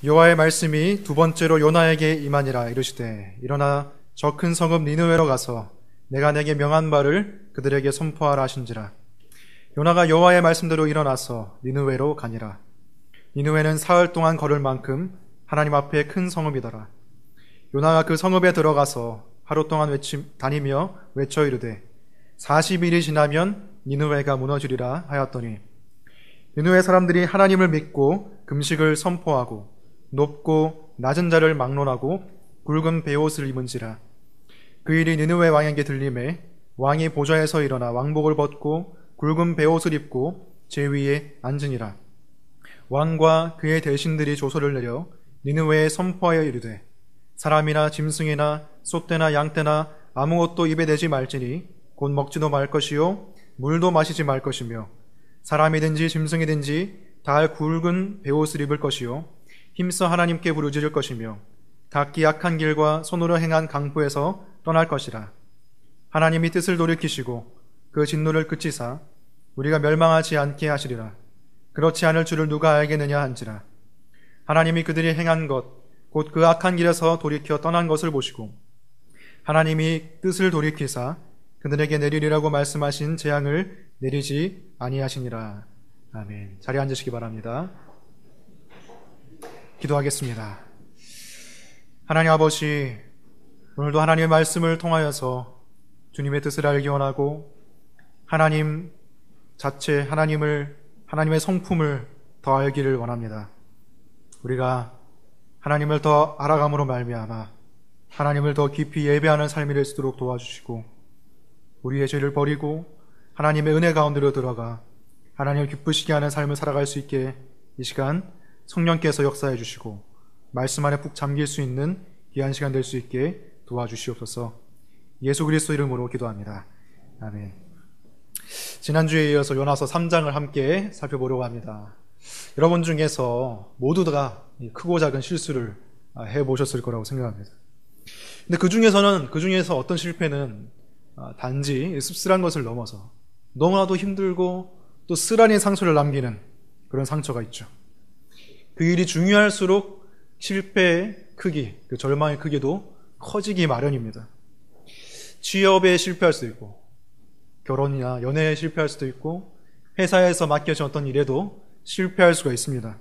여호와의 말씀이 두 번째로 요나에게 임하니라. 이르시되 일어나 저 큰 성읍 니느웨로 가서 내가 내게 명한 바를 그들에게 선포하라 하신지라. 요나가 여호와의 말씀대로 일어나서 니느웨로 가니라. 니느웨는 사흘 동안 걸을 만큼 하나님 앞에 큰 성읍이더라. 요나가 그 성읍에 들어가서 하루 동안 다니며 외쳐 이르되 40일이 지나면 니느웨가 무너지리라 하였더니, 니느웨 사람들이 하나님을 믿고 금식을 선포하고 높고 낮은 자를 막론하고 굵은 베옷을 입은지라. 그 일이 니느웨 왕에게 들림에 왕이 보좌에서 일어나 왕복을 벗고 굵은 베옷을 입고 제 위에 앉으니라. 왕과 그의 대신들이 조서를 내려 니느웨에 선포하여 이르되 사람이나 짐승이나 소떼나 양떼나 아무것도 입에 대지 말지니 곧 먹지도 말 것이요 물도 마시지 말 것이며 사람이든지 짐승이든지 다 굵은 베옷을 입을 것이요 힘써 하나님께 부르짖을 것이며 각기 악한 길과 손으로 행한 강포에서 떠날 것이라. 하나님이 뜻을 돌이키시고 그 진노를 그치사 우리가 멸망하지 않게 하시리라. 그렇지 않을 줄을 누가 알겠느냐 한지라. 하나님이 그들이 행한 것 곧 그 악한 길에서 돌이켜 떠난 것을 보시고 하나님이 뜻을 돌이키사 그들에게 내리리라고 말씀하신 재앙을 내리지 아니하시니라. 아멘. 자리에 앉으시기 바랍니다. 기도하겠습니다. 하나님 아버지, 오늘도 하나님의 말씀을 통하여서 주님의 뜻을 알기 원하고 하나님 자체, 하나님의 성품을 더 알기를 원합니다. 우리가 하나님을 더 알아감으로 말미암아 하나님을 더 깊이 예배하는 삶이 될 수 있도록 도와주시고 우리의 죄를 버리고 하나님의 은혜 가운데로 들어가 하나님을 기쁘시게 하는 삶을 살아갈 수 있게 이 시간 성령께서 역사해 주시고 말씀 안에 푹 잠길 수 있는 귀한 시간 될 수 있게 도와주시옵소서. 예수 그리스도 이름으로 기도합니다. 아멘. 지난주에 이어서 요나서 3장을 함께 살펴보려고 합니다. 여러분 중에서 모두 다 크고 작은 실수를 해보셨을 거라고 생각합니다. 근데 그 중에서 어떤 실패는 단지 씁쓸한 것을 넘어서 너무나도 힘들고 또 쓰라린 상처를 남기는 그런 상처가 있죠. 그 일이 중요할수록 실패의 크기, 그 절망의 크기도 커지기 마련입니다. 취업에 실패할 수도 있고 결혼이나 연애에 실패할 수도 있고 회사에서 맡겨진 어떤 일에도 실패할 수가 있습니다.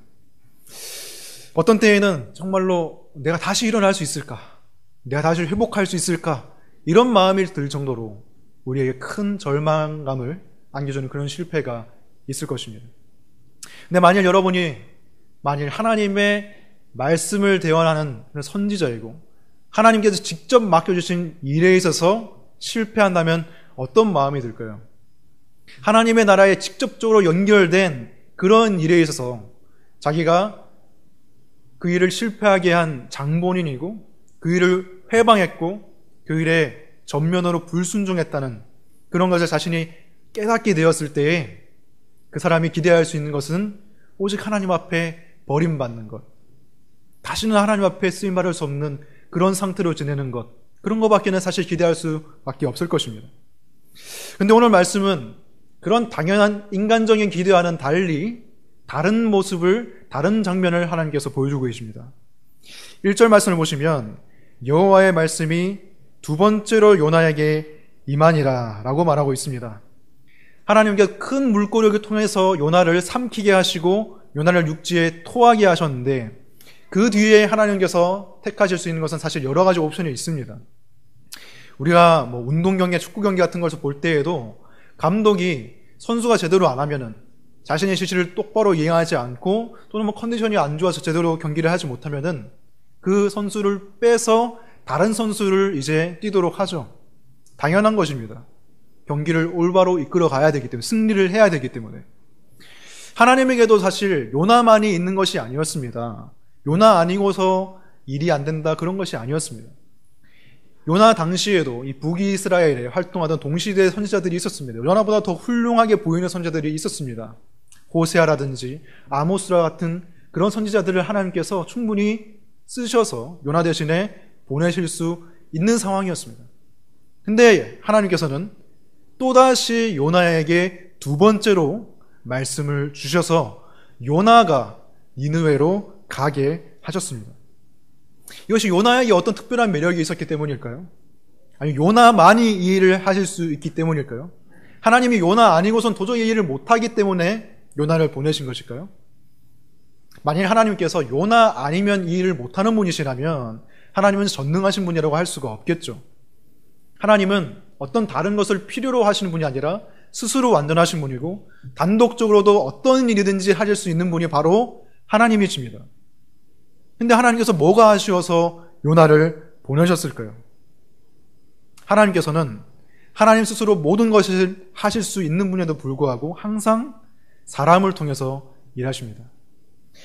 어떤 때에는 정말로 내가 다시 일어날 수 있을까? 내가 다시 회복할 수 있을까? 이런 마음이 들 정도로 우리에게 큰 절망감을 안겨주는 그런 실패가 있을 것입니다. 근데 만일 하나님의 말씀을 대언하는 선지자이고 하나님께서 직접 맡겨주신 일에 있어서 실패한다면 어떤 마음이 들까요? 하나님의 나라에 직접적으로 연결된 그런 일에 있어서 자기가 그 일을 실패하게 한 장본인이고 그 일을 회방했고 그 일에 전면으로 불순종했다는 그런 것을 자신이 깨닫게 되었을 때에 그 사람이 기대할 수 있는 것은 오직 하나님 앞에 버림받는 것, 다시는 하나님 앞에 쓰임받을 수 없는 그런 상태로 지내는 것, 그런 것밖에는 사실 기대할 수밖에 없을 것입니다. 그런데 오늘 말씀은 그런 당연한 인간적인 기대와는 달리 다른 모습을, 다른 장면을 하나님께서 보여주고 계십니다. 1절 말씀을 보시면 여호와의 말씀이 두 번째로 요나에게 임하니라 라고 말하고 있습니다. 하나님께서 큰 물고기를 통해서 요나를 삼키게 하시고 요나를 육지에 토하게 하셨는데 그 뒤에 하나님께서 택하실 수 있는 것은 사실 여러 가지 옵션이 있습니다. 우리가 운동 경기, 축구 경기 같은 것을 볼 때에도 감독이 선수가 제대로 안 하면은 자신의 지시를 똑바로 이행하지 않고 또는 컨디션이 안 좋아서 제대로 경기를 하지 못하면은 그 선수를 빼서 다른 선수를 이제 뛰도록 하죠. 당연한 것입니다. 경기를 올바로 이끌어 가야 되기 때문에, 승리를 해야 되기 때문에. 하나님에게도 사실 요나만이 있는 것이 아니었습니다. 요나 아니고서 일이 안 된다 그런 것이 아니었습니다. 요나 당시에도 이 북이스라엘에 활동하던 동시대 선지자들이 있었습니다. 요나보다 더 훌륭하게 보이는 선지자들이 있었습니다. 호세아라든지 아모스라 같은 그런 선지자들을 하나님께서 충분히 쓰셔서 요나 대신에 보내실 수 있는 상황이었습니다. 근데 하나님께서는 또다시 요나에게 두 번째로 말씀을 주셔서 요나가 니느웨로 가게 하셨습니다. 이것이 요나에게 어떤 특별한 매력이 있었기 때문일까요? 아니, 요나만이 이 일을 하실 수 있기 때문일까요? 하나님이 요나 아니고선 도저히 이 일을 못하기 때문에 요나를 보내신 것일까요? 만일 하나님께서 요나 아니면 이 일을 못하는 분이시라면 하나님은 전능하신 분이라고 할 수가 없겠죠. 하나님은 어떤 다른 것을 필요로 하시는 분이 아니라 스스로 완전하신 분이고 단독적으로도 어떤 일이든지 하실 수 있는 분이 바로 하나님이십니다. 근데 하나님께서 뭐가 아쉬워서 요나를 보내셨을까요? 하나님께서는 하나님 스스로 모든 것을 하실 수 있는 분에도 불구하고 항상 사람을 통해서 일하십니다.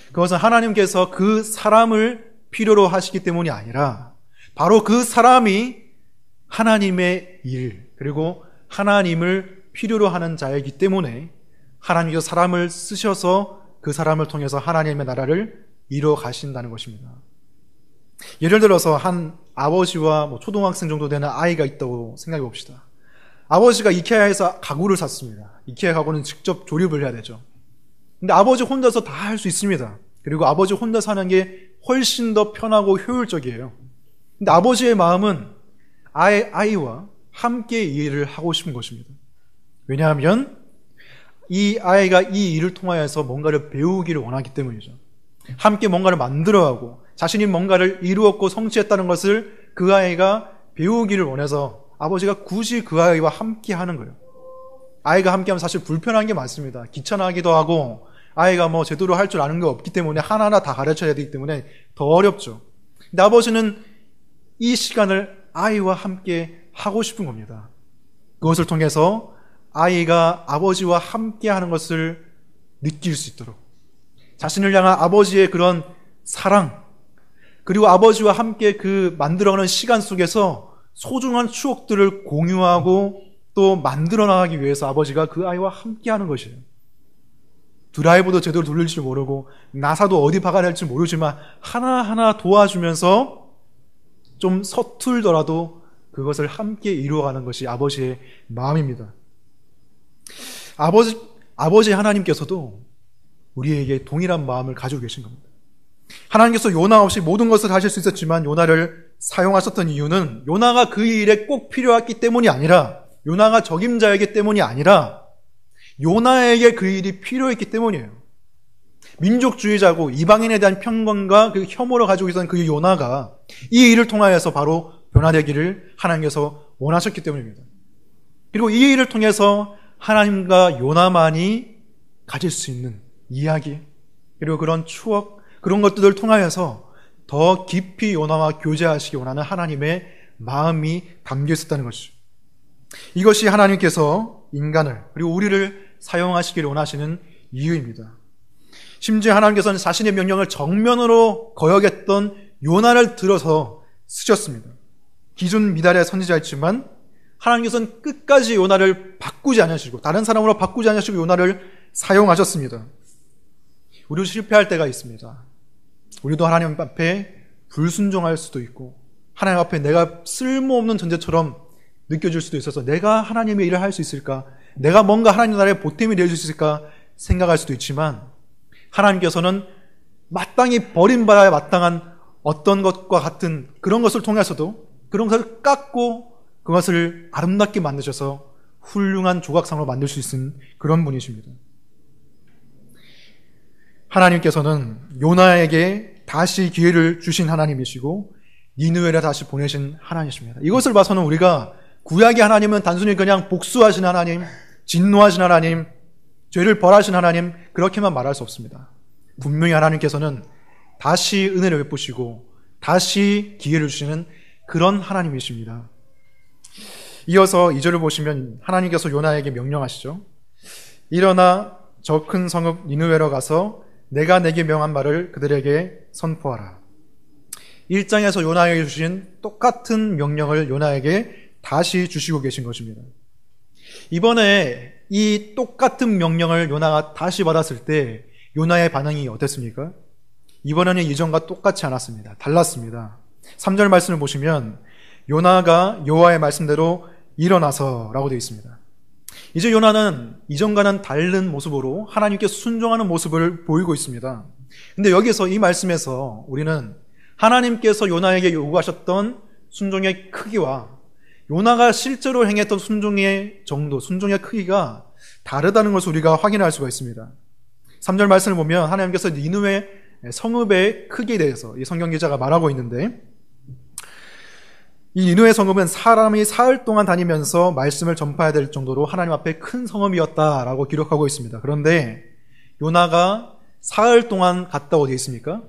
그것은 하나님께서 그 사람을 필요로 하시기 때문이 아니라 바로 그 사람이 하나님의 일, 그리고 하나님을 필요로 하는 자이기 때문에 하나님께서 사람을 쓰셔서 그 사람을 통해서 하나님의 나라를 이루어 가신다는 것입니다. 예를 들어서 한 아버지와 초등학생 정도 되는 아이가 있다고 생각해 봅시다. 아버지가 이케아에서 가구를 샀습니다. 이케아 가구는 직접 조립을 해야 되죠. 근데 아버지 혼자서 다 할 수 있습니다. 그리고 아버지 혼자 사는 게 훨씬 더 편하고 효율적이에요. 근데 아버지의 마음은 아이와 함께 이 일을 하고 싶은 것입니다. 왜냐하면 이 아이가 이 일을 통하여서 뭔가를 배우기를 원하기 때문이죠. 함께 뭔가를 만들어가고 자신이 뭔가를 이루었고 성취했다는 것을 그 아이가 배우기를 원해서 아버지가 굳이 그 아이와 함께 하는 거예요. 아이가 함께하면 사실 불편한 게 많습니다. 귀찮아하기도 하고 아이가 제대로 할 줄 아는 게 없기 때문에 하나하나 다 가르쳐야 되기 때문에 더 어렵죠. 근데 아버지는 이 시간을 아이와 함께 하고 싶은 겁니다. 그것을 통해서 아이가 아버지와 함께 하는 것을 느낄 수 있도록 자신을 향한 아버지의 그런 사랑, 그리고 아버지와 함께 그 만들어가는 시간 속에서 소중한 추억들을 공유하고 또 만들어 나가기 위해서 아버지가 그 아이와 함께 하는 것이에요. 드라이브도 제대로 돌릴 줄 모르고 나사도 어디 박아야 할지 모르지만 하나하나 도와주면서 좀 서툴더라도 그것을 함께 이루어가는 것이 아버지의 마음입니다. 아버지 하나님께서도 우리에게 동일한 마음을 가지고 계신 겁니다. 하나님께서 요나 없이 모든 것을 하실 수 있었지만 요나를 사용하셨던 이유는 요나가 그 일에 꼭 필요했기 때문이 아니라, 요나가 적임자이기 때문이 아니라 요나에게 그 일이 필요했기 때문이에요. 민족주의자고 이방인에 대한 편견과 그 혐오를 가지고 있었던 그 요나가 이 일을 통하여서 바로 변화되기를 하나님께서 원하셨기 때문입니다. 그리고 이 일을 통해서 하나님과 요나만이 가질 수 있는 이야기, 그리고 그런 추억, 그런 것들을 통하여서 더 깊이 요나와 교제하시기 원하는 하나님의 마음이 담겨 있었다는 것이죠. 이것이 하나님께서 인간을, 그리고 우리를 사용하시기를 원하시는 이유입니다. 심지어 하나님께서는 자신의 명령을 정면으로 거역했던 요나를 들어서 쓰셨습니다. 기존 미달의 선지자였지만 하나님께서는 끝까지 요나를 바꾸지 않으시고 다른 사람으로 바꾸지 않으시고 요나를 사용하셨습니다. 우리도 실패할 때가 있습니다. 우리도 하나님 앞에 불순종할 수도 있고 하나님 앞에 내가 쓸모없는 존재처럼 느껴질 수도 있어서 내가 하나님의 일을 할 수 있을까? 내가 뭔가 하나님 나라의 보탬이 될 수 있을까? 생각할 수도 있지만 하나님께서는 마땅히 버림받아야 마땅한 어떤 것과 같은 그런 것을 통해서도 그런 것을 깎고 그것을 아름답게 만드셔서 훌륭한 조각상으로 만들 수 있는 그런 분이십니다. 하나님께서는 요나에게 다시 기회를 주신 하나님이시고 니느웨를 다시 보내신 하나님이십니다. 이것을 봐서는 우리가 구약의 하나님은 단순히 그냥 복수하신 하나님, 진노하신 하나님, 죄를 벌하신 하나님 그렇게만 말할 수 없습니다. 분명히 하나님께서는 다시 은혜를 베푸시고 다시 기회를 주시는 그런 하나님이십니다. 이어서 2절을 보시면 하나님께서 요나에게 명령하시죠. 일어나 저 큰 성읍 니느웨로 가서 내가 내게 명한 말을 그들에게 선포하라. 1장에서 요나에게 주신 똑같은 명령을 요나에게 다시 주시고 계신 것입니다. 이번에 이 똑같은 명령을 요나가 다시 받았을 때 요나의 반응이 어땠습니까? 이번에는 이전과 똑같지 않았습니다. 달랐습니다. 3절 말씀을 보시면 요나가 여호와의 말씀대로 일어나서 라고 되어 있습니다. 이제 요나는 이전과는 다른 모습으로 하나님께 순종하는 모습을 보이고 있습니다. 근데 여기서 이 말씀에서 우리는 하나님께서 요나에게 요구하셨던 순종의 크기와 요나가 실제로 행했던 순종의 정도, 순종의 크기가 다르다는 것을 우리가 확인할 수가 있습니다. 3절 말씀을 보면 하나님께서 니느웨 성읍의 크기에 대해서 이 성경 기자가 말하고 있는데, 이 니느웨 성읍은 사람이 사흘 동안 다니면서 말씀을 전파해야 될 정도로 하나님 앞에 큰 성읍이었다라고 기록하고 있습니다. 그런데 요나가 사흘 동안 갔다고 되어 있습니까?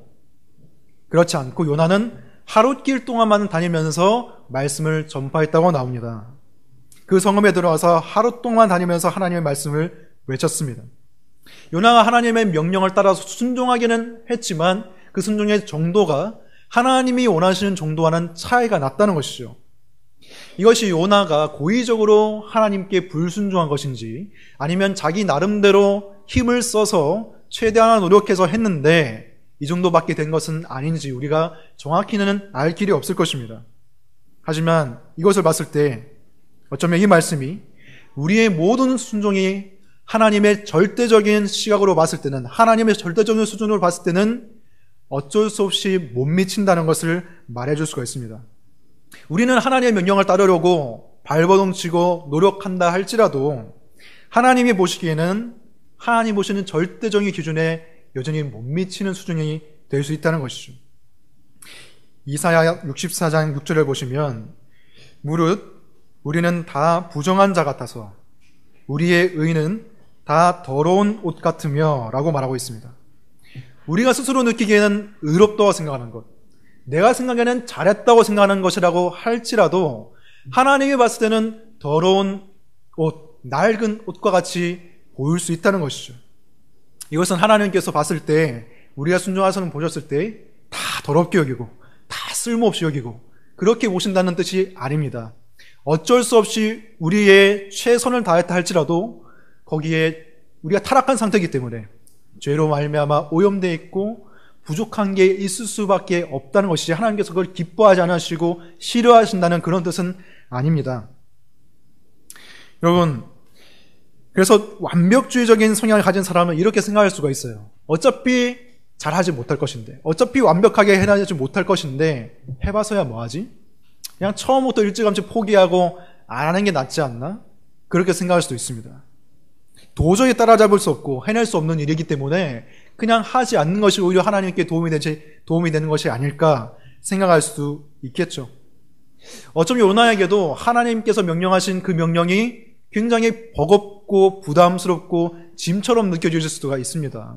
그렇지 않고 요나는 하룻길 동안만 다니면서 말씀을 전파했다고 나옵니다. 그 성읍에 들어와서 하루 동안 다니면서 하나님의 말씀을 외쳤습니다. 요나가 하나님의 명령을 따라서 순종하기는 했지만 그 순종의 정도가 하나님이 원하시는 정도와는 차이가 났다는 것이죠. 이것이 요나가 고의적으로 하나님께 불순종한 것인지 아니면 자기 나름대로 힘을 써서 최대한 노력해서 했는데 이 정도밖에 된 것은 아닌지 우리가 정확히는 알 길이 없을 것입니다. 하지만 이것을 봤을 때 어쩌면 이 말씀이 우리의 모든 순종이 하나님의 절대적인 시각으로 봤을 때는, 하나님의 절대적인 수준으로 봤을 때는 어쩔 수 없이 못 미친다는 것을 말해줄 수가 있습니다. 우리는 하나님의 명령을 따르려고 발버둥치고 노력한다 할지라도 하나님이 보시기에는 하나님 보시는 절대적인 기준에 여전히 못 미치는 수준이 될 수 있다는 것이죠. 이사야 64장 6절을 보시면 무릇 우리는 다 부정한 자 같아서 우리의 의는 다 더러운 옷 같으며 라고 말하고 있습니다. 우리가 스스로 느끼기에는 의롭다고 생각하는 것, 내가 생각에는 잘했다고 생각하는 것이라고 할지라도 하나님이 봤을 때는 더러운 옷, 낡은 옷과 같이 보일 수 있다는 것이죠. 이것은 하나님께서 봤을 때, 우리가 순종하서는 보셨을 때 다 더럽게 여기고 다 쓸모없이 여기고 그렇게 보신다는 뜻이 아닙니다. 어쩔 수 없이 우리의 최선을 다했다 할지라도 거기에 우리가 타락한 상태이기 때문에 죄로 말미암아 오염되어 있고 부족한 게 있을 수밖에 없다는 것이지 하나님께서 그걸 기뻐하지 않으시고 싫어하신다는 그런 뜻은 아닙니다. 여러분, 그래서 완벽주의적인 성향을 가진 사람은 이렇게 생각할 수가 있어요. 어차피 잘하지 못할 것인데, 어차피 완벽하게 해나지 못할 것인데 해봐서야 뭐하지? 그냥 처음부터 일찌감치 포기하고 안 하는 게 낫지 않나? 그렇게 생각할 수도 있습니다. 도저히 따라잡을 수 없고 해낼 수 없는 일이기 때문에 그냥 하지 않는 것이 오히려 하나님께 도움이 되는 것이 아닐까 생각할 수도 있겠죠. 어쩌면 요나에게도 하나님께서 명령하신 그 명령이 굉장히 버겁고 부담스럽고 짐처럼 느껴질 수가 있습니다.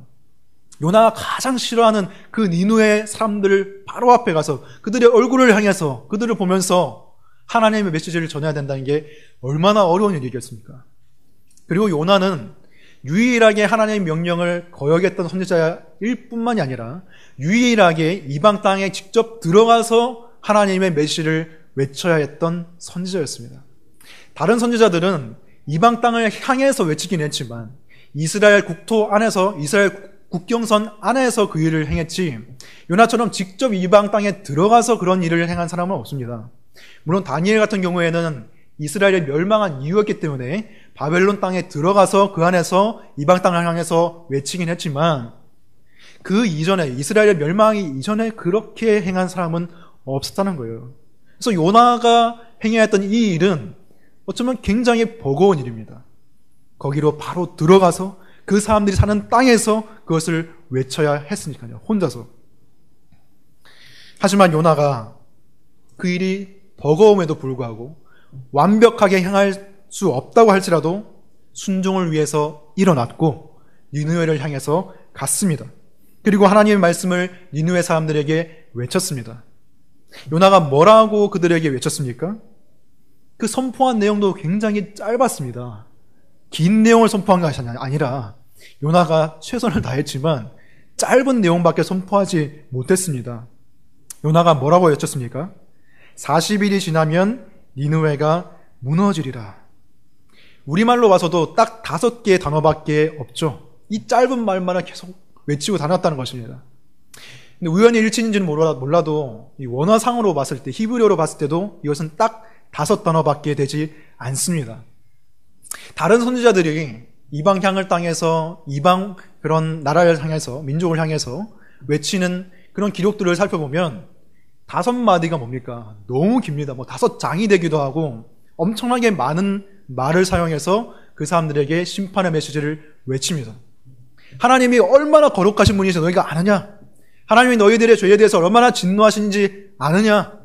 요나가 가장 싫어하는 그 니느웨 사람들 바로 앞에 가서 그들의 얼굴을 향해서 그들을 보면서 하나님의 메시지를 전해야 된다는 게 얼마나 어려운 일이겠습니까? 그리고 요나는 유일하게 하나님의 명령을 거역했던 선지자일 뿐만이 아니라 유일하게 이방 땅에 직접 들어가서 하나님의 메시지를 외쳐야 했던 선지자였습니다. 다른 선지자들은 이방 땅을 향해서 외치긴 했지만 이스라엘 국토 안에서, 이스라엘 국경선 안에서 그 일을 행했지 요나처럼 직접 이방 땅에 들어가서 그런 일을 행한 사람은 없습니다. 물론 다니엘 같은 경우에는 이스라엘이 멸망한 이유였기 때문에 바벨론 땅에 들어가서 그 안에서 이방 땅을 향해서 외치긴 했지만 그 이전에, 이스라엘의 멸망이 이전에 그렇게 행한 사람은 없었다는 거예요. 그래서 요나가 행해야 했던 이 일은 어쩌면 굉장히 버거운 일입니다. 거기로 바로 들어가서 그 사람들이 사는 땅에서 그것을 외쳐야 했으니까요. 혼자서. 하지만 요나가 그 일이 버거움에도 불구하고 완벽하게 행할 수 없다고 할지라도 순종을 위해서 일어났고 니느웨를 향해서 갔습니다. 그리고 하나님의 말씀을 니느웨 사람들에게 외쳤습니다. 요나가 뭐라고 그들에게 외쳤습니까? 그 선포한 내용도 굉장히 짧았습니다. 긴 내용을 선포한 것이 아니라 요나가 최선을 다했지만 짧은 내용밖에 선포하지 못했습니다. 요나가 뭐라고 외쳤습니까? 40일이 지나면 니느웨가 무너지리라. 우리말로 봐서도 딱 5개의 단어밖에 없죠. 이 짧은 말만을 계속 외치고 다녔다는 것입니다. 근데 우연히 일치인지는 몰라도 이 원어상으로 봤을 때, 히브리어로 봤을 때도 이것은 딱 5단어밖에 되지 않습니다. 다른 선지자들이 이방 향을 땅에서 이방 그런 나라를 향해서, 민족을 향해서 외치는 그런 기록들을 살펴보면 5마디가 뭡니까? 너무 깁니다. 5장이 되기도 하고 엄청나게 많은 말을 사용해서 그 사람들에게 심판의 메시지를 외칩니다. 하나님이 얼마나 거룩하신 분이신지 너희가 아느냐? 하나님이 너희들의 죄에 대해서 얼마나 진노하신지 아느냐?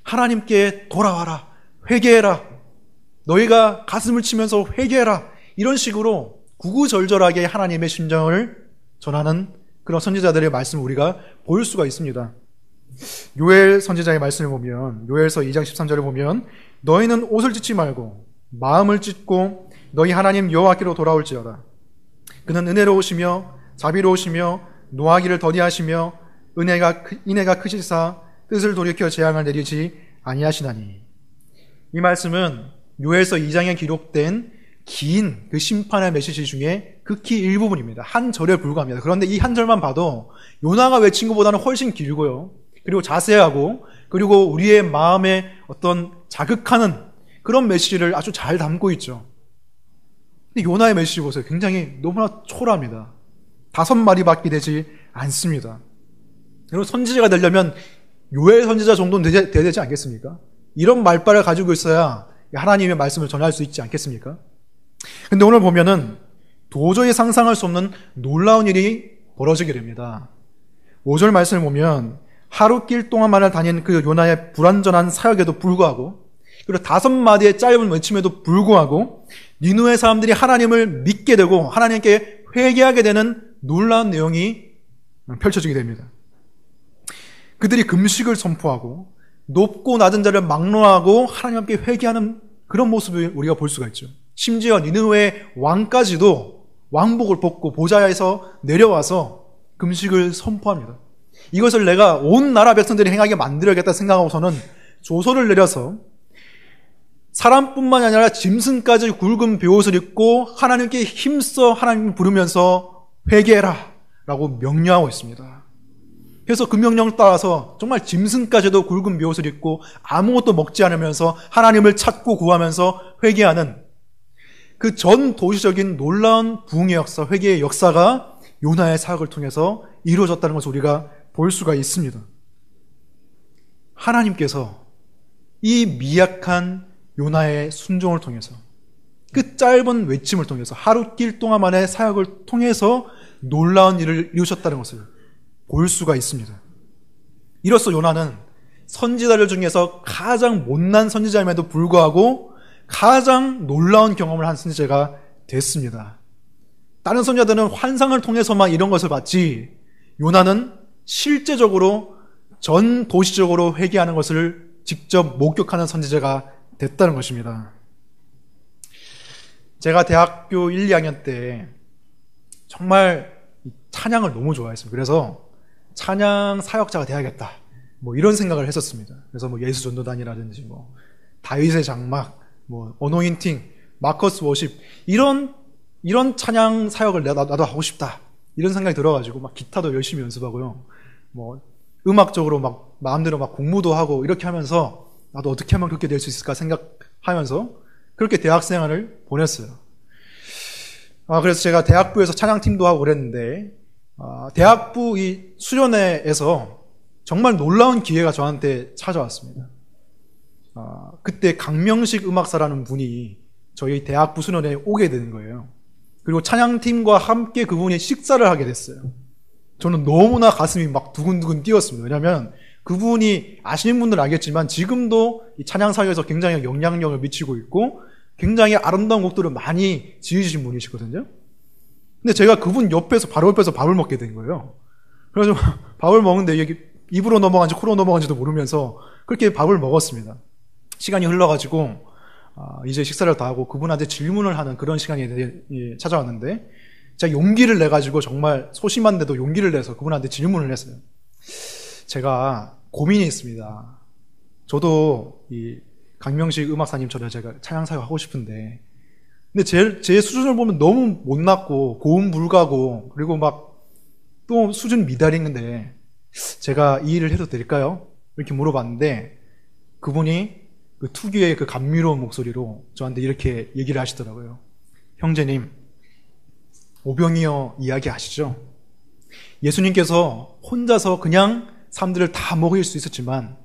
하나님께 돌아와라. 회개해라. 너희가 가슴을 치면서 회개해라. 이런 식으로 구구절절하게 하나님의 심정을 전하는 그런 선지자들의 말씀을 우리가 볼 수가 있습니다. 요엘 선지자의 말씀을 보면, 요엘서 2장 13절을 보면, 너희는 옷을 찢지 말고 마음을 찢고 너희 하나님 여호와께로 돌아올지어다. 그는 은혜로우시며 자비로우시며 노하기를 더디하시며 인애가 크시사 뜻을 돌이켜 재앙을 내리지 아니하시나니. 이 말씀은 요엘서 2장에 기록된 긴 그 심판의 메시지 중에 극히 일부분입니다. 한 절에 불과합니다. 그런데 이 한 절만 봐도 요나가 외친 것보다는 훨씬 길고요. 그리고 자세하고, 그리고 우리의 마음에 어떤 자극하는 그런 메시지를 아주 잘 담고 있죠. 근데 요나의 메시지 보세요. 굉장히 너무나 초라합니다. 5마디밖에 되지 않습니다. 여러분, 선지자가 되려면 요엘 선지자 정도는 돼야 되지 않겠습니까? 이런 말발을 가지고 있어야 하나님의 말씀을 전할 수 있지 않겠습니까? 근데 오늘 보면은 도저히 상상할 수 없는 놀라운 일이 벌어지게 됩니다. 5절 말씀을 보면 하루 길 동안만을 다닌 그 요나의 불완전한 사역에도 불구하고, 그리고 5마디의 짧은 외침에도 불구하고 니느웨 사람들이 하나님을 믿게 되고 하나님께 회개하게 되는 놀라운 내용이 펼쳐지게 됩니다. 그들이 금식을 선포하고 높고 낮은 자를 막론하고 하나님 함께 회개하는 그런 모습을 우리가 볼 수가 있죠. 심지어 니느웨 왕까지도 왕복을 벗고 보좌에서 내려와서 금식을 선포합니다. 이것을 내가 온 나라 백성들이 행하게 만들어야겠다 생각하고서는 조서를 내려서 사람뿐만 아니라 짐승까지 굵은 베옷을 입고 하나님께 힘써 하나님을 부르면서 회개해라 라고 명령하고 있습니다. 그래서 그 명령 따라서 정말 짐승까지도 굵은 베옷을 입고 아무것도 먹지 않으면서 하나님을 찾고 구하면서 회개하는 그 전 도시적인 놀라운 부흥의 역사, 회개의 역사가 요나의 사역을 통해서 이루어졌다는 것을 우리가 볼 수가 있습니다. 하나님께서 이 미약한 요나의 순종을 통해서, 그 짧은 외침을 통해서, 하루 길 동안만의 사역을 통해서 놀라운 일을 이루셨다는 것을 볼 수가 있습니다. 이로써 요나는 선지자들 중에서 가장 못난 선지자임에도 불구하고 가장 놀라운 경험을 한 선지자가 됐습니다. 다른 선지자들은 환상을 통해서만 이런 것을 봤지, 요나는 실제적으로 전 도시적으로 회개하는 것을 직접 목격하는 선지자가 됐다는 것입니다. 제가 대학교 1, 2학년 때 정말 찬양을 너무 좋아했어요. 그래서 찬양 사역자가 돼야겠다, 이런 생각을 했었습니다. 그래서 예수전도단이라든지 다윗의 장막, 어노인팅, 마커스 워십, 이런 찬양 사역을 나도 하고 싶다, 이런 생각이 들어가지고 막 기타도 열심히 연습하고요. 음악적으로 마음대로 공부도 하고 이렇게 하면서 나도 어떻게 하면 그렇게 될 수 있을까 생각하면서 그렇게 대학 생활을 보냈어요. 그래서 제가 대학부에서 찬양팀도 하고 그랬는데, 대학부 이 수련회에서 정말 놀라운 기회가 저한테 찾아왔습니다. 그때 강명식 음악사라는 분이 저희 대학부 수련회에 오게 되는 거예요. 그리고 찬양팀과 함께 그분이 식사를 하게 됐어요. 저는 너무나 가슴이 두근두근 뛰었습니다. 왜냐하면 그분이 아시는 분들은 알겠지만 지금도 이 찬양 사역에서 굉장히 영향력을 미치고 있고 굉장히 아름다운 곡들을 많이 지으신 분이시거든요. 근데 제가 그분 바로 옆에서 밥을 먹게 된 거예요. 그래서 밥을 먹는데 이게 입으로 넘어간지 코로 넘어간지도 모르면서 그렇게 밥을 먹었습니다. 시간이 흘러가지고 이제 식사를 다 하고 그분한테 질문을 하는 그런 시간이 찾아왔는데, 제가 용기를 내가지고 정말 소심한데도 용기를 내서 그분한테 질문을 했어요. 제가 고민이 있습니다. 저도 이 강명식 음악사님처럼 제가 찬양사역 하고 싶은데, 근데 제 수준을 보면 너무 못났고 고음 불가고 그리고 또 수준 미달인데 제가 이 일을 해도 될까요? 이렇게 물어봤는데 그분이 그 특유의 그 감미로운 목소리로 저한테 이렇게 얘기를 하시더라고요. 형제님, 오병이어 이야기 아시죠? 예수님께서 혼자서 그냥 사람들을 다 먹일 수 있었지만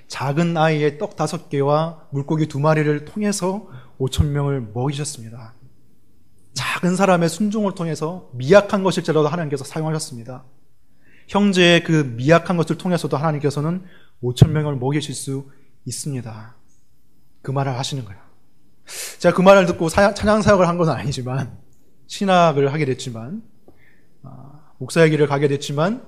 작은 아이의 떡 5개와 물고기 2마리를 통해서 5,000명을 먹이셨습니다. 작은 사람의 순종을 통해서 미약한 것일지라도 하나님께서 사용하셨습니다. 형제의 그 미약한 것을 통해서도 하나님께서는 5,000명을 먹이실 수 있습니다. 그 말을 하시는 거예요. 제가 그 말을 듣고 찬양 사역을 한 건 아니지만, 신학을 하게 됐지만, 목사의 길을 가게 됐지만,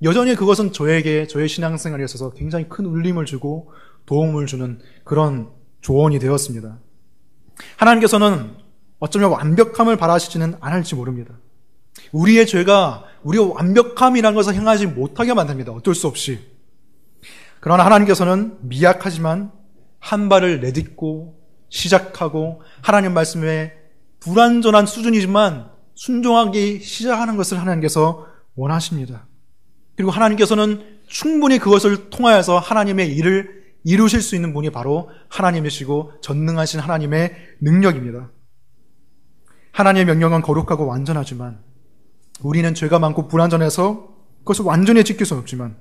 여전히 그것은 저에게 저의 신앙생활에 있어서 굉장히 큰 울림을 주고 도움을 주는 그런 조언이 되었습니다. 하나님께서는 어쩌면 완벽함을 바라시지는 않을지 모릅니다. 우리의 죄가 우리의 완벽함이라는 것을 행하지 못하게 만듭니다. 어쩔 수 없이. 그러나 하나님께서는 미약하지만 한 발을 내딛고 시작하고 하나님 말씀에 불완전한 수준이지만 순종하기 시작하는 것을 하나님께서 원하십니다. 그리고 하나님께서는 충분히 그것을 통하여서 하나님의 일을 이루실 수 있는 분이 바로 하나님이시고 전능하신 하나님의 능력입니다. 하나님의 명령은 거룩하고 완전하지만 우리는 죄가 많고 불완전해서 그것을 완전히 지킬 수는 없지만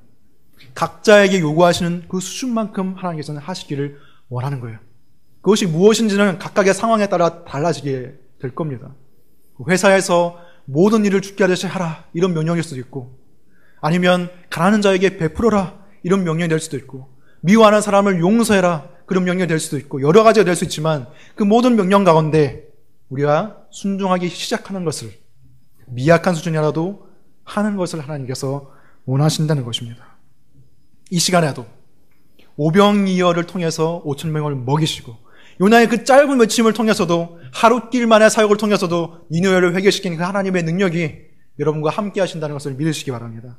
각자에게 요구하시는 그 수준만큼 하나님께서는 하시기를 원하는 거예요. 그것이 무엇인지는 각각의 상황에 따라 달라지게 될 겁니다. 회사에서 모든 일을 죽게 하듯이 하라 이런 명령일 수도 있고, 아니면 가난한 자에게 베풀어라 이런 명령이 될 수도 있고, 미워하는 사람을 용서해라 그런 명령이 될 수도 있고, 여러 가지가 될 수 있지만 그 모든 명령 가운데 우리가 순종하기 시작하는 것을, 미약한 수준이라도 하는 것을 하나님께서 원하신다는 것입니다. 이 시간에도 오병이어를 통해서 5,000명을 먹이시고, 요나의 그 짧은 외침을 통해서도, 하루길만의 사역을 통해서도 니느웨를 회개시키는 그 하나님의 능력이 여러분과 함께 하신다는 것을 믿으시기 바랍니다.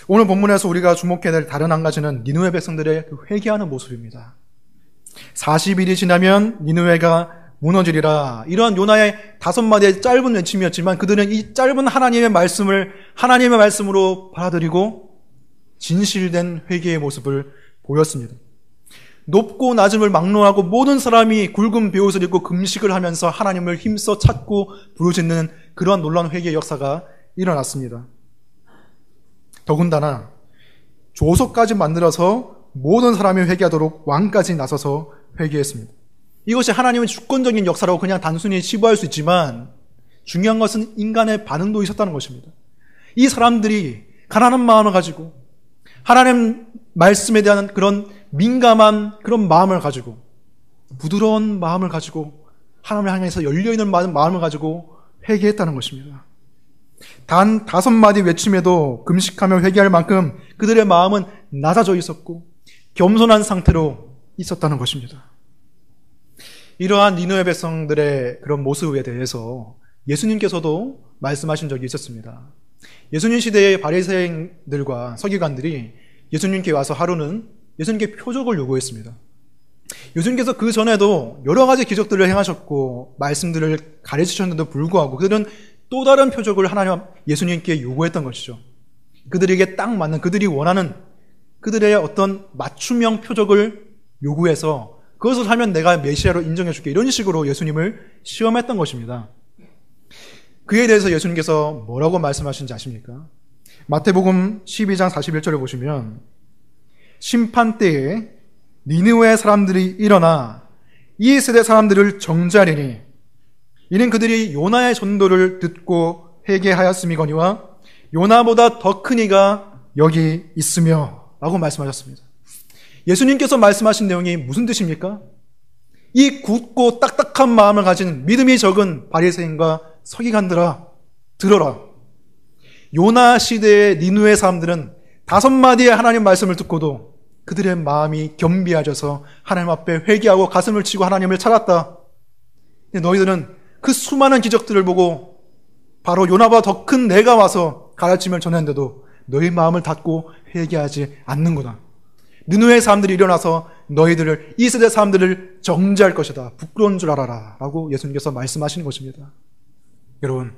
오늘 본문에서 우리가 주목해야 될 다른 한 가지는 니느웨 백성들의 그 회개하는 모습입니다. 40일이 지나면 니느웨가 무너지리라, 이런 요나의 5마디의 짧은 외침이었지만 그들은 이 짧은 하나님의 말씀으로 받아들이고 진실된 회개의 모습을 보였습니다. 높고 낮음을 막론하고 모든 사람이 굵은 베옷을 입고 금식을 하면서 하나님을 힘써 찾고 부르짖는 그런 놀라운 회개의 역사가 일어났습니다. 더군다나 조서까지 만들어서 모든 사람이 회개하도록 왕까지 나서서 회개했습니다. 이것이 하나님의 주권적인 역사라고 그냥 단순히 치부할 수 있지만 중요한 것은 인간의 반응도 있었다는 것입니다. 이 사람들이 가난한 마음을 가지고 하나님 말씀에 대한 그런 민감한 그런 마음을 가지고, 부드러운 마음을 가지고, 하나님을 향해서 열려있는 마음을 가지고 회개했다는 것입니다. 단 5마디 외침에도 금식하며 회개할 만큼 그들의 마음은 낮아져 있었고 겸손한 상태로 있었다는 것입니다. 이러한 니느웨 백성들의 그런 모습에 대해서 예수님께서도 말씀하신 적이 있었습니다. 예수님 시대의 바리새인들과 서기관들이 예수님께 와서 하루는 예수님께 표적을 요구했습니다. 예수님께서 그 전에도 여러 가지 기적들을 행하셨고 말씀들을 가르치셨는데도 불구하고 그들은 또 다른 표적을 예수님께 요구했던 것이죠. 그들에게 딱 맞는, 그들이 원하는 그들의 어떤 맞춤형 표적을 요구해서 그것을 하면 내가 메시아로 인정해줄게, 이런 식으로 예수님을 시험했던 것입니다. 그에 대해서 예수님께서 뭐라고 말씀하시는지 아십니까? 마태복음 12장 41절을 보시면, 심판 때에 니느웨 사람들이 일어나 이 세대 사람들을 정죄하리니 이는 그들이 요나의 전도를 듣고 회개하였음이거니와 요나보다 더 큰 이가 여기 있으며 라고 말씀하셨습니다. 예수님께서 말씀하신 내용이 무슨 뜻입니까? 이 굳고 딱딱한 마음을 가진 믿음이 적은 바리새인과 서기관들아, 들어라. 요나 시대의 니느웨 사람들은 5마디의 하나님 말씀을 듣고도 그들의 마음이 겸비해져서 하나님 앞에 회개하고 가슴을 치고 하나님을 찾았다. 너희들은 그 수많은 기적들을 보고 바로 요나보다 더 큰 내가 와서 가르침을 전했는데도 너희 마음을 닫고 회개하지 않는구나. 니느웨 사람들이 일어나서 너희들을, 이 세대 사람들을 정죄할 것이다. 부끄러운 줄 알아라 라고 예수님께서 말씀하시는 것입니다. 여러분,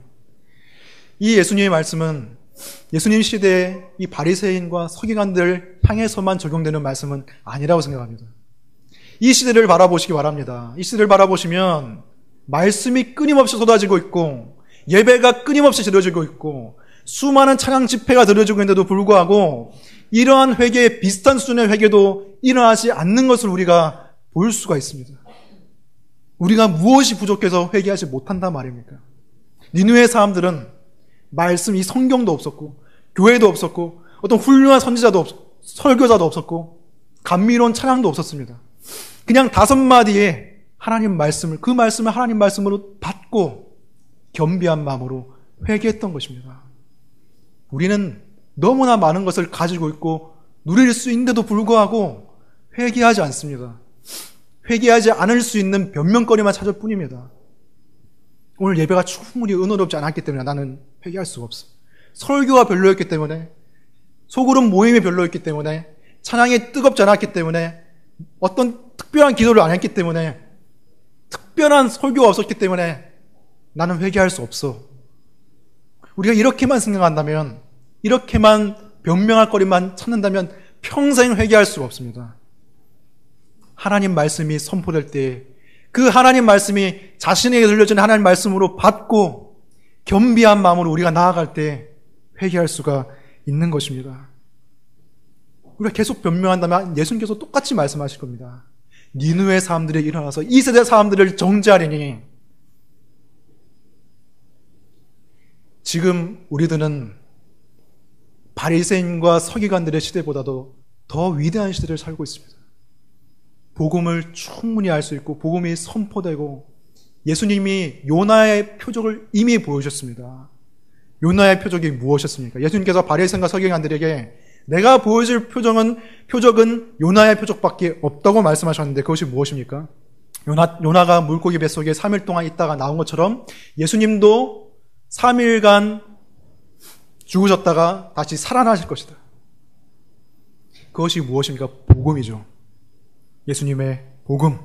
이 예수님의 말씀은 예수님 시대의 이 바리새인과 서기관들 향해서만 적용되는 말씀은 아니라고 생각합니다. 이 시대를 바라보시기 바랍니다. 이 시대를 바라보시면 말씀이 끊임없이 쏟아지고 있고 예배가 끊임없이 드려지고 있고 수많은 찬양 집회가 드려지고 있는데도 불구하고 이러한 회개, 비슷한 수준의 회개도 일어나지 않는 것을 우리가 볼 수가 있습니다. 우리가 무엇이 부족해서 회개하지 못한단 말입니까? 니느웨 사람들은 말씀, 이 성경도 없었고 교회도 없었고 어떤 훌륭한 선지자도 설교자도 없었고 감미로운 찬양도 없었습니다. 그냥 5마디의 하나님 말씀을, 그 말씀을 하나님 말씀으로 받고 겸비한 마음으로 회개했던 것입니다. 우리는 너무나 많은 것을 가지고 있고 누릴 수 있는데도 불구하고 회개하지 않습니다. 회개하지 않을 수 있는 변명거리만 찾을 뿐입니다. 오늘 예배가 충분히 은혜롭지 않았기 때문에 나는 회개할 수가 없어. 설교가 별로였기 때문에, 소그룹 모임이 별로였기 때문에, 찬양이 뜨겁지 않았기 때문에, 어떤 특별한 기도를 안 했기 때문에, 특별한 설교가 없었기 때문에 나는 회개할 수 없어. 우리가 이렇게만 생각한다면, 이렇게만 변명할 거리만 찾는다면 평생 회개할 수가 없습니다. 하나님 말씀이 선포될 때 그 하나님 말씀이 자신에게 들려진 하나님 말씀으로 받고 겸비한 마음으로 우리가 나아갈 때 회개할 수가 있는 것입니다. 우리가 계속 변명한다면 예수님께서 똑같이 말씀하실 겁니다. 니느웨 사람들이 일어나서 이 세대 사람들을 정죄하리니. 지금 우리들은 바리새인과 서기관들의 시대보다도 더 위대한 시대를 살고 있습니다. 복음을 충분히 알 수 있고 복음이 선포되고 예수님이 요나의 표적을 이미 보여주셨습니다. 요나의 표적이 무엇이었습니까? 예수님께서 바리새인과 서기관들에게 내가 보여줄 표적은 요나의 표적밖에 없다고 말씀하셨는데 그것이 무엇입니까? 요나가 물고기 뱃속에 3일 동안 있다가 나온 것처럼 예수님도 3일간 죽으셨다가 다시 살아나실 것이다. 그것이 무엇입니까? 복음이죠. 예수님의 복음.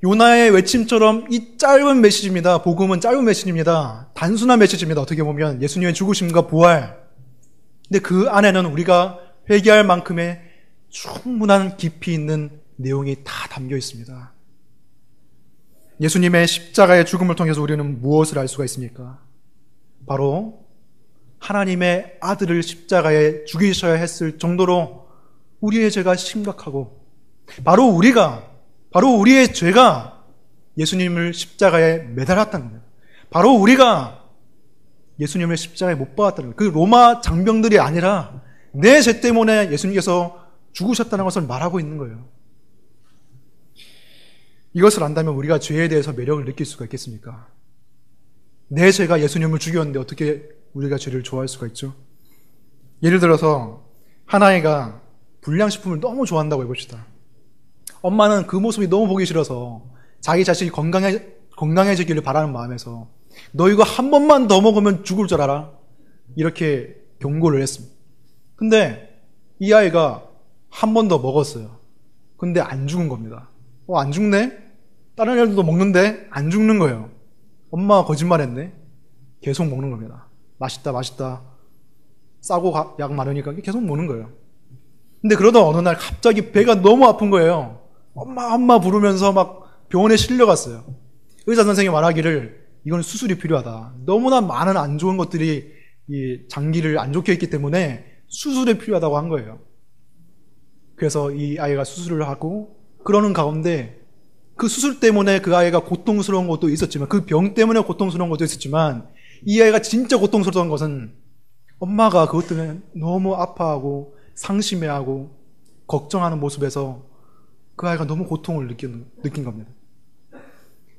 요나의 외침처럼 이 짧은 메시지입니다. 복음은 짧은 메시지입니다. 단순한 메시지입니다. 어떻게 보면 예수님의 죽으심과 부활. 근데 그 안에는 우리가 회개할 만큼의 충분한 깊이 있는 내용이 다 담겨 있습니다. 예수님의 십자가의 죽음을 통해서 우리는 무엇을 알 수가 있습니까? 바로 하나님의 아들을 십자가에 죽이셔야 했을 정도로 우리의 죄가 심각하고 바로 우리의 죄가 예수님을 십자가에 매달았다는 거예요. 바로 우리가 예수님을 십자가에 못 박았다는 거예요. 그 로마 장병들이 아니라 내 죄 때문에 예수님께서 죽으셨다는 것을 말하고 있는 거예요. 이것을 안다면 우리가 죄에 대해서 매력을 느낄 수가 있겠습니까? 내 죄가 예수님을 죽였는데 어떻게 우리가 죄를 좋아할 수가 있죠? 예를 들어서 한 아이가 불량식품을 너무 좋아한다고 해봅시다. 엄마는 그 모습이 너무 보기 싫어서 자기 자식이 건강해지기를 바라는 마음에서 너 이거 한 번만 더 먹으면 죽을 줄 알아? 이렇게 경고를 했습니다. 근데 이 아이가 한 번 더 먹었어요. 근데 안 죽은 겁니다. 안 죽네? 다른 애들도 먹는데 안 죽는 거예요. 엄마가 거짓말했네? 계속 먹는 겁니다. 맛있다. 싸고 약 많으니까 계속 먹는 거예요. 근데 그러다 어느 날 갑자기 배가 너무 아픈 거예요. 엄마 부르면서 막 병원에 실려갔어요. 의사 선생님이 말하기를 이건 수술이 필요하다. 너무나 많은 안 좋은 것들이 이 장기를 안 좋게 했기 때문에 수술이 필요하다고 한 거예요. 그래서 이 아이가 수술을 하고 그러는 가운데 그 수술 때문에 그 아이가 고통스러운 것도 있었지만 그 병 때문에 고통스러운 것도 있었지만 이 아이가 진짜 고통스러운 것은 엄마가 그것 때문에 너무 아파하고 상심해하고 걱정하는 모습에서 그 아이가 너무 고통을 느낀 겁니다.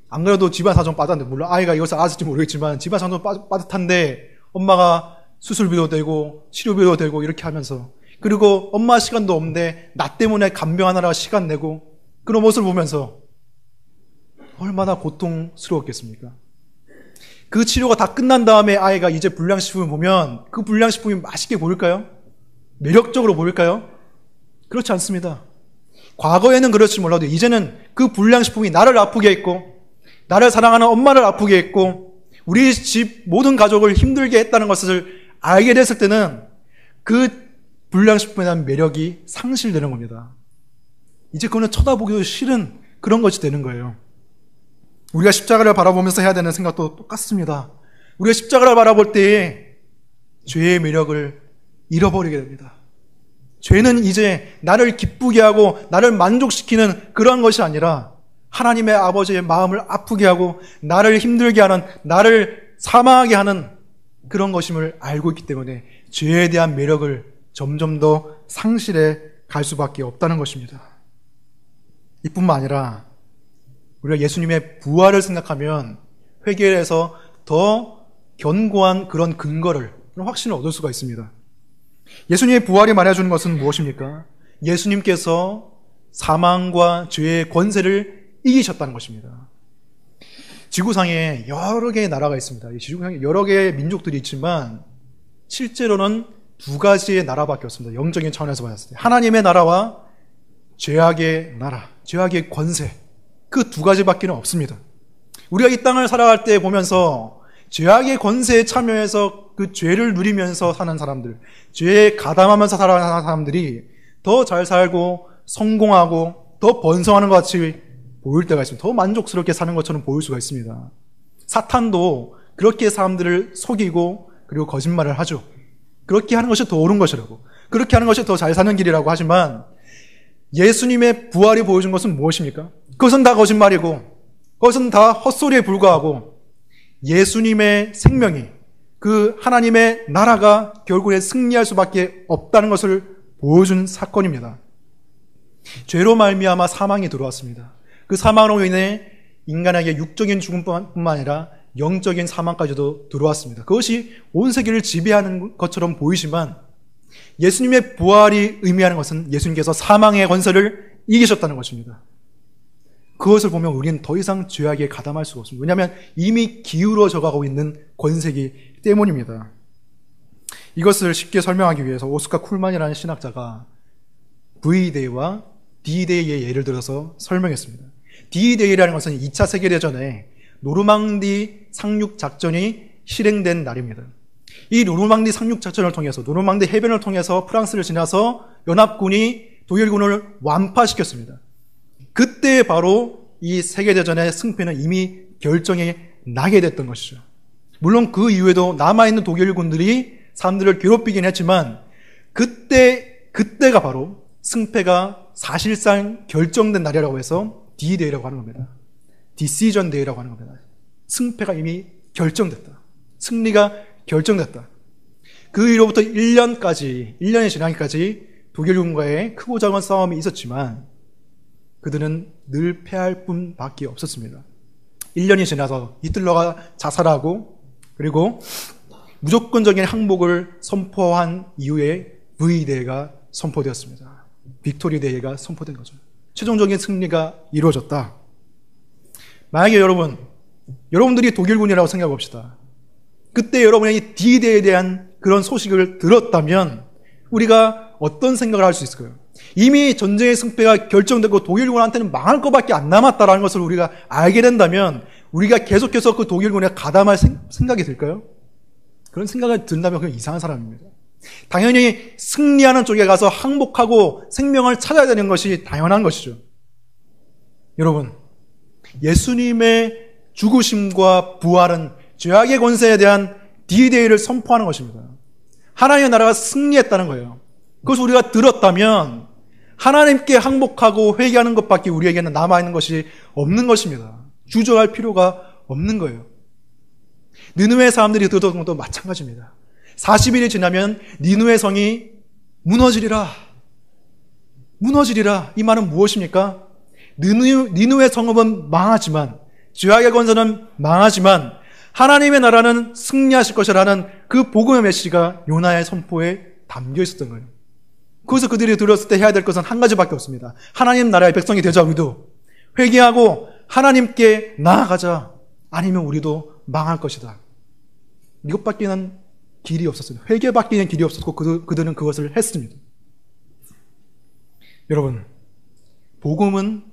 안 그래도 집안 사정 빠듯한데, 물론 아이가 이것을 알았을지 모르겠지만 집안 사정 빠듯한데 엄마가 수술비도 되고 치료비도 되고 이렇게 하면서, 그리고 엄마 시간도 없는데 나 때문에 간병하느라 시간 내고 그런 모습을 보면서 얼마나 고통스러웠겠습니까? 그 치료가 다 끝난 다음에 아이가 이제 불량식품을 보면 그 불량식품이 맛있게 보일까요? 매력적으로 보일까요? 그렇지 않습니다. 과거에는 그렇지 몰라도 이제는 그 불량식품이 나를 아프게 했고 나를 사랑하는 엄마를 아프게 했고 우리 집 모든 가족을 힘들게 했다는 것을 알게 됐을 때는 그 불량식품에 대한 매력이 상실되는 겁니다. 이제 그거는 쳐다보기도 싫은 그런 것이 되는 거예요. 우리가 십자가를 바라보면서 해야 되는 생각도 똑같습니다. 우리가 십자가를 바라볼 때에 죄의 매력을 잃어버리게 됩니다. 죄는 이제 나를 기쁘게 하고 나를 만족시키는 그런 것이 아니라 하나님의 아버지의 마음을 아프게 하고 나를 힘들게 하는, 나를 사망하게 하는 그런 것임을 알고 있기 때문에 죄에 대한 매력을 점점 더 상실해 갈 수밖에 없다는 것입니다. 이뿐만 아니라 우리가 예수님의 부활을 생각하면 회개에서 더 견고한 그런 근거를, 그런 확신을 얻을 수가 있습니다. 예수님의 부활이 말해주는 것은 무엇입니까? 예수님께서 사망과 죄의 권세를 이기셨다는 것입니다. 지구상에 여러 개의 나라가 있습니다. 이 지구상에 여러 개의 민족들이 있지만 실제로는 두 가지의 나라밖에 없습니다. 영적인 차원에서 봤을 때 하나님의 나라와 죄악의 나라, 죄악의 권세, 그 두 가지밖에 없습니다. 우리가 이 땅을 살아갈 때 보면서 죄악의 권세에 참여해서 그 죄를 누리면서 사는 사람들, 죄에 가담하면서 살아가는 사람들이 더 잘 살고 성공하고 더 번성하는 것 같이 보일 때가 있습니다. 더 만족스럽게 사는 것처럼 보일 수가 있습니다. 사탄도 그렇게 사람들을 속이고 그리고 거짓말을 하죠. 그렇게 하는 것이 더 옳은 것이라고, 그렇게 하는 것이 더 잘 사는 길이라고 하지만 예수님의 부활이 보여준 것은 무엇입니까? 그것은 다 거짓말이고 그것은 다 헛소리에 불과하고 예수님의 생명이, 그 하나님의 나라가 결국에 승리할 수밖에 없다는 것을 보여준 사건입니다. 죄로 말미암아 사망이 들어왔습니다. 그 사망으로 인해 인간에게 육적인 죽음뿐만 아니라 영적인 사망까지도 들어왔습니다. 그것이 온 세계를 지배하는 것처럼 보이지만 예수님의 부활이 의미하는 것은 예수님께서 사망의 권세를 이기셨다는 것입니다. 그것을 보면 우리는 더 이상 죄악에 가담할 수가 없습니다. 왜냐하면 이미 기울어져 가고 있는 권세이기 때문입니다. 이것을 쉽게 설명하기 위해서 오스카 쿨만이라는 신학자가 V-Day와 D-Day의 예를 들어서 설명했습니다. D-Day라는 것은 2차 세계대전에 노르망디 상륙 작전이 실행된 날입니다. 이 노르망디 상륙 작전을 통해서, 노르망디 해변을 통해서 프랑스를 지나서 연합군이 독일군을 완파시켰습니다. 그때 바로 이 세계대전의 승패는 이미 결정이 나게 됐던 것이죠. 물론 그 이후에도 남아있는 독일군들이 사람들을 괴롭히긴 했지만 그때가 바로 승패가 사실상 결정된 날이라고 해서 D-Day라고 하는 겁니다. Decision Day라고 하는 겁니다. 승패가 이미 결정됐다. 승리가 결정됐다. 그 이후로부터 1년이 지나기까지 독일군과의 크고 작은 싸움이 있었지만 그들은 늘 패할 뿐밖에 없었습니다. 1년이 지나서 히틀러가 자살하고 그리고 무조건적인 항복을 선포한 이후에 V-Day가 선포되었습니다. 빅토리 데이가 선포된 거죠. 최종적인 승리가 이루어졌다. 만약에 여러분들이 독일군이라고 생각해 봅시다. 그때 여러분이 D-Day에 대한 그런 소식을 들었다면 우리가 어떤 생각을 할 수 있을까요? 이미 전쟁의 승패가 결정되고 독일군한테는 망할 것밖에 안 남았다는 것을 우리가 알게 된다면 우리가 계속해서 그 독일군에 가담할 생각이 들까요? 그런 생각이 든다면 그건 이상한 사람입니다. 당연히 승리하는 쪽에 가서 항복하고 생명을 찾아야 되는 것이 당연한 것이죠. 여러분, 예수님의 죽으심과 부활은 죄악의 권세에 대한 D-Day를 선포하는 것입니다. 하나님의 나라가 승리했다는 거예요. 그것을 우리가 들었다면 하나님께 항복하고 회개하는 것밖에 우리에게는 남아있는 것이 없는 것입니다. 주저할 필요가 없는 거예요. 느느웨 사람들이 들었던 것도 마찬가지입니다. 40일이 지나면 니느웨 성이 무너지리라. 이 말은 무엇입니까? 니느웨 성읍은 망하지만, 죄악의 권세는 망하지만 하나님의 나라는 승리하실 것이라는 그 복음의 메시지가 요나의 선포에 담겨 있었던 거예요. 그래서 그들이 들었을 때 해야 될 것은 한 가지밖에 없습니다. 하나님 나라의 백성이 되자. 우리도 회개하고 하나님께 나아가자. 아니면 우리도 망할 것이다. 이것밖에는 길이 없었습니다. 회개밖에는 길이 없었고 그들은 그것을 했습니다. 여러분, 복음은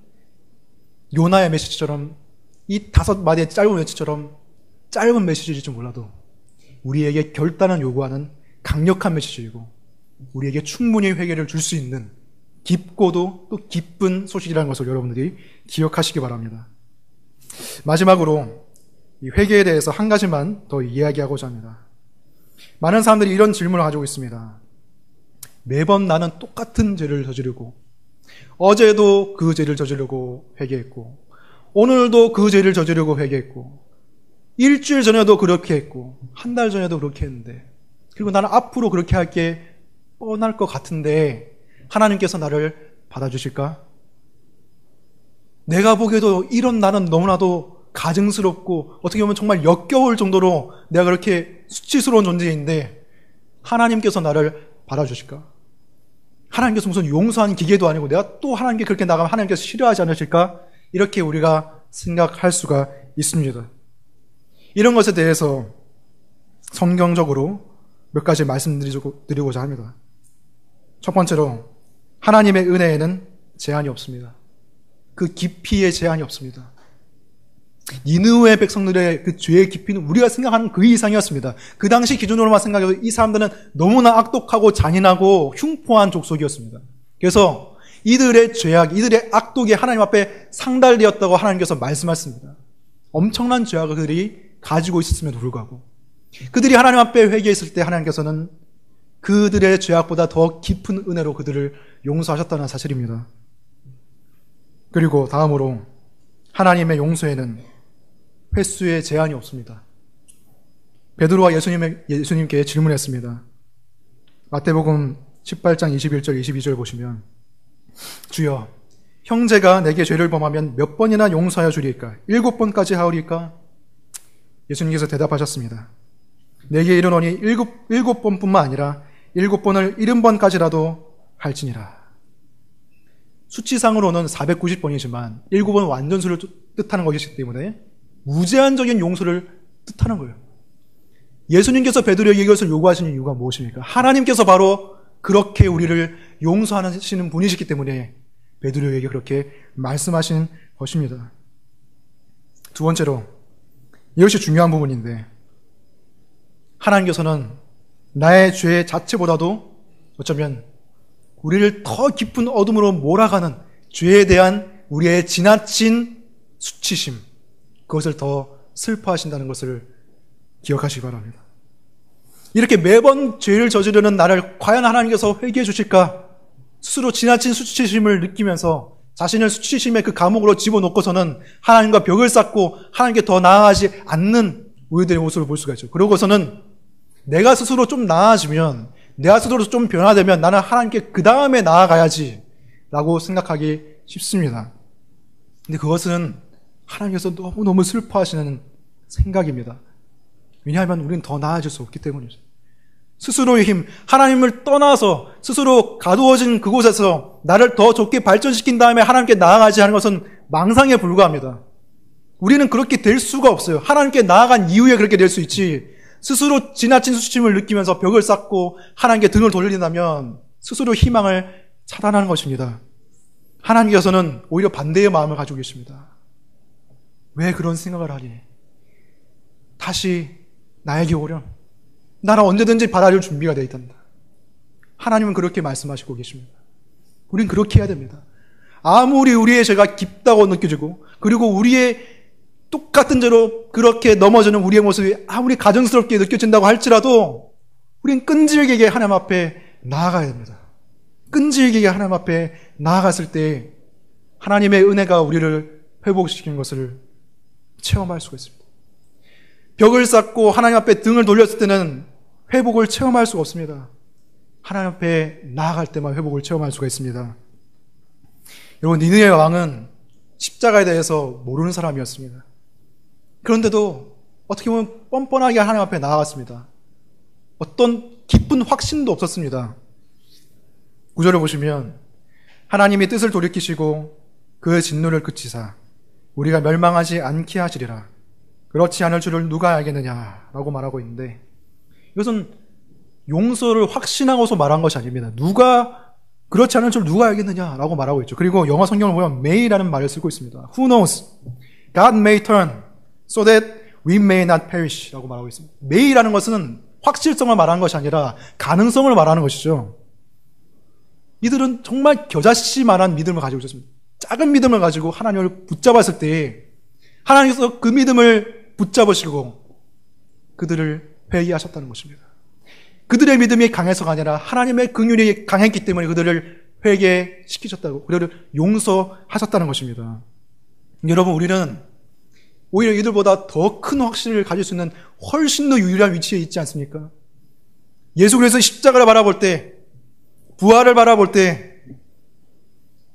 요나의 메시지처럼 이 5마디의 짧은 메시지처럼 짧은 메시지일지 몰라도 우리에게 결단을 요구하는 강력한 메시지이고 우리에게 충분히 회개를 줄 수 있는 깊고도 또 기쁜 소식이라는 것을 여러분들이 기억하시기 바랍니다. 마지막으로 이 회개에 대해서 한 가지만 더 이야기하고자 합니다. 많은 사람들이 이런 질문을 가지고 있습니다. 매번 나는 똑같은 죄를 저지르고 어제도 그 죄를 저지르고 회개했고 오늘도 그 죄를 저지르고 회개했고 일주일 전에도 그렇게 했고 한 달 전에도 그렇게 했는데 그리고 나는 앞으로 그렇게 할 게 뻔할 것 같은데 하나님께서 나를 받아주실까? 내가 보기에도 이런 나는 너무나도 가증스럽고 어떻게 보면 정말 역겨울 정도로 내가 그렇게 수치스러운 존재인데 하나님께서 나를 받아주실까? 하나님께서 무슨 용서하는 기계도 아니고 내가 또 하나님께 그렇게 나가면 하나님께서 싫어하지 않으실까? 이렇게 우리가 생각할 수가 있습니다. 이런 것에 대해서 성경적으로 몇 가지 말씀드리고자 합니다. 첫 번째로 하나님의 은혜에는 제한이 없습니다. 그 깊이에 제한이 없습니다. 니느웨 백성들의 그 죄의 깊이는 우리가 생각하는 그 이상이었습니다. 그 당시 기준으로만 생각해도 이 사람들은 너무나 악독하고 잔인하고 흉포한 족속이었습니다. 그래서 이들의 죄악, 이들의 악독이 하나님 앞에 상달되었다고 하나님께서 말씀하셨습니다. 엄청난 죄악을 그들이 가지고 있었음에도 불구하고 그들이 하나님 앞에 회개했을 때 하나님께서는 그들의 죄악보다 더 깊은 은혜로 그들을 용서하셨다는 사실입니다. 그리고 다음으로 하나님의 용서에는 횟수에 제한이 없습니다. 베드로가 예수님께 질문했습니다. 마태복음 18장 21절 22절 보시면 주여 형제가 내게 죄를 범하면 몇 번이나 용서하여 주리까? 7번까지 하오리까? 예수님께서 대답하셨습니다. 내게 이르노니 7번뿐만 아니라 7번을 70번까지라도 할지니라. 수치상으로는 490번이지만 7번 완전수를 뜻하는 것이기 때문에 무제한적인 용서를 뜻하는 거예요. 예수님께서 베드로에게 이것을 요구하시는 이유가 무엇입니까? 하나님께서 바로 그렇게 우리를 용서하시는 분이시기 때문에 베드로에게 그렇게 말씀하시는 것입니다. 두 번째로 이것이 중요한 부분인데 하나님께서는 나의 죄 자체보다도 어쩌면 우리를 더 깊은 어둠으로 몰아가는 죄에 대한 우리의 지나친 수치심, 그것을 더 슬퍼하신다는 것을 기억하시기 바랍니다. 이렇게 매번 죄를 저지르는 나를 과연 하나님께서 회개해 주실까? 스스로 지나친 수치심을 느끼면서 자신을 수치심의 그 감옥으로 집어넣고서는 하나님과 벽을 쌓고 하나님께 더 나아가지 않는 우리들의 모습을 볼 수가 있죠. 그러고서는 내가 스스로 좀 나아지면, 내가 스스로 좀 변화되면 나는 하나님께 그 다음에 나아가야지 라고 생각하기 쉽습니다. 근데 그것은 하나님께서 너무너무 슬퍼하시는 생각입니다. 왜냐하면 우리는 더 나아질 수 없기 때문이죠. 스스로의 힘, 하나님을 떠나서 스스로 가두어진 그곳에서 나를 더 좋게 발전시킨 다음에 하나님께 나아가지 하는 것은 망상에 불과합니다. 우리는 그렇게 될 수가 없어요. 하나님께 나아간 이후에 그렇게 될 수 있지, 스스로 지나친 수치심을 느끼면서 벽을 쌓고 하나님께 등을 돌린다면 스스로 희망을 차단하는 것입니다. 하나님께서는 오히려 반대의 마음을 가지고 계십니다. 왜 그런 생각을 하니? 다시 나에게 오렴. 나는 언제든지 받아줄 준비가 되어 있단다. 하나님은 그렇게 말씀하시고 계십니다. 우린 그렇게 해야 됩니다. 아무리 우리의 죄가 깊다고 느껴지고, 그리고 우리의 똑같은 죄로 그렇게 넘어지는 우리의 모습이 아무리 가증스럽게 느껴진다고 할지라도 우린 끈질기게 하나님 앞에 나아가야 됩니다. 끈질기게 하나님 앞에 나아갔을 때 하나님의 은혜가 우리를 회복시키는 것을 체험할 수가 있습니다. 벽을 쌓고 하나님 앞에 등을 돌렸을 때는 회복을 체험할 수가 없습니다. 하나님 앞에 나아갈 때만 회복을 체험할 수가 있습니다. 여러분, 니느웨 왕은 십자가에 대해서 모르는 사람이었습니다. 그런데도 어떻게 보면 뻔뻔하게 하나님 앞에 나아갔습니다. 어떤 깊은 확신도 없었습니다. 9절을 보시면 하나님이 뜻을 돌이키시고 그 진노를 그치사 우리가 멸망하지 않게 하시리라. 그렇지 않을 줄을 누가 알겠느냐라고 말하고 있는데, 이것은 용서를 확신하고서 말한 것이 아닙니다. 누가 그렇지 않을 줄 누가 알겠느냐라고 말하고 있죠. 그리고 영어 성경을 보면 may라는 말을 쓰고 있습니다. Who knows? God may turn so that we may not perish 라고 말하고 있습니다. may라는 것은 확실성을 말하는 것이 아니라 가능성을 말하는 것이죠. 이들은 정말 겨자씨만한 믿음을 가지고 있었습니다. 작은 믿음을 가지고 하나님을 붙잡았을 때 하나님께서 그 믿음을 붙잡으시고 그들을 회개하셨다는 것입니다. 그들의 믿음이 강해서가 아니라 하나님의 긍휼이 강했기 때문에 그들을 회개시키셨다고, 그들을 용서하셨다는 것입니다. 여러분, 우리는 오히려 이들보다 더 큰 확신을 가질 수 있는 훨씬 더 유일한 위치에 있지 않습니까? 예수 그리스도 십자가를 바라볼 때, 부활을 바라볼 때,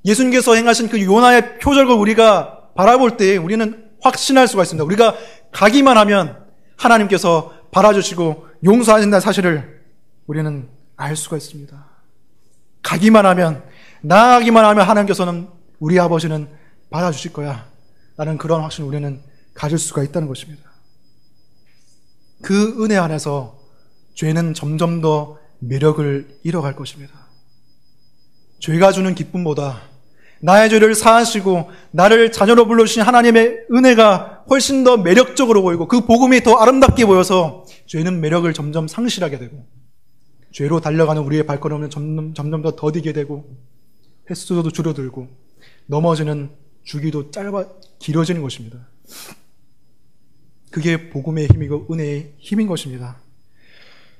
예수님께서 행하신 그 요나의 표적을 우리가 바라볼 때 우리는 확신할 수가 있습니다. 우리가 가기만 하면 하나님께서 바라주시고 용서하신다는 사실을 우리는 알 수가 있습니다. 가기만 하면, 나아가기만 하면 하나님께서는, 우리 아버지는 받아주실 거야 라는 그런 확신을 우리는 가질 수가 있다는 것입니다. 그 은혜 안에서 죄는 점점 더 매력을 잃어갈 것입니다. 죄가 주는 기쁨보다 나의 죄를 사하시고 나를 자녀로 불러주신 하나님의 은혜가 훨씬 더 매력적으로 보이고 그 복음이 더 아름답게 보여서 죄는 매력을 점점 상실하게 되고, 죄로 달려가는 우리의 발걸음은 점점 더 더디게 되고, 횟수도 줄어들고, 넘어지는 주기도 길어지는 것입니다. 그게 복음의 힘이고 은혜의 힘인 것입니다.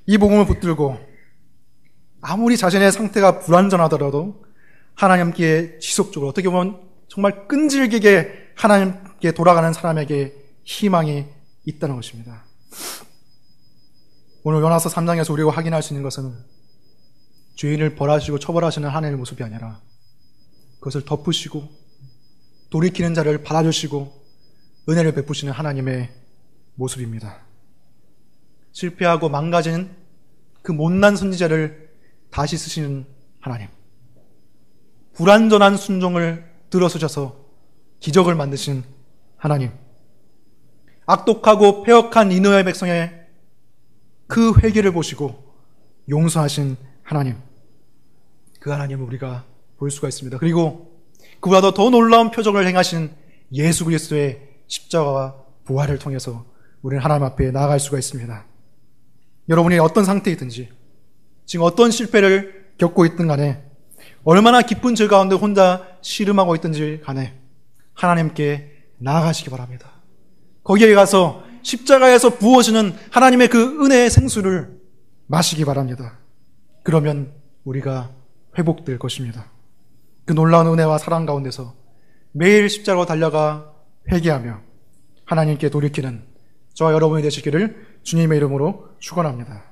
이 복음을 붙들고 아무리 자신의 상태가 불완전하더라도 하나님께 지속적으로, 어떻게 보면 정말 끈질기게 하나님께 돌아가는 사람에게 희망이 있다는 것입니다. 오늘 요나서 3장에서 우리가 확인할 수 있는 것은 죄인을 벌하시고 처벌하시는 하나님의 모습이 아니라 그것을 덮으시고 돌이키는 자를 받아주시고 은혜를 베푸시는 하나님의 모습입니다. 실패하고 망가진 그 못난 선지자를 다시 쓰시는 하나님, 불완전한 순종을 들어서셔서 기적을 만드신 하나님, 악독하고 패역한 니느웨 백성의 그 회개를 보시고 용서하신 하나님, 그 하나님을 우리가 볼 수가 있습니다. 그리고 그보다 더 놀라운 표적을 행하신 예수 그리스도의 십자가와 부활을 통해서 우리는 하나님 앞에 나아갈 수가 있습니다. 여러분이 어떤 상태이든지, 지금 어떤 실패를 겪고 있든 간에, 얼마나 깊은 죄 가운데 혼자 씨름하고 있든지 간에 하나님께 나아가시기 바랍니다. 거기에 가서 십자가에서 부어지는 하나님의 그 은혜의 생수를 마시기 바랍니다. 그러면 우리가 회복될 것입니다. 그 놀라운 은혜와 사랑 가운데서 매일 십자가로 달려가 회개하며 하나님께 돌이키는 저와 여러분이 되시기를 주님의 이름으로 축원합니다.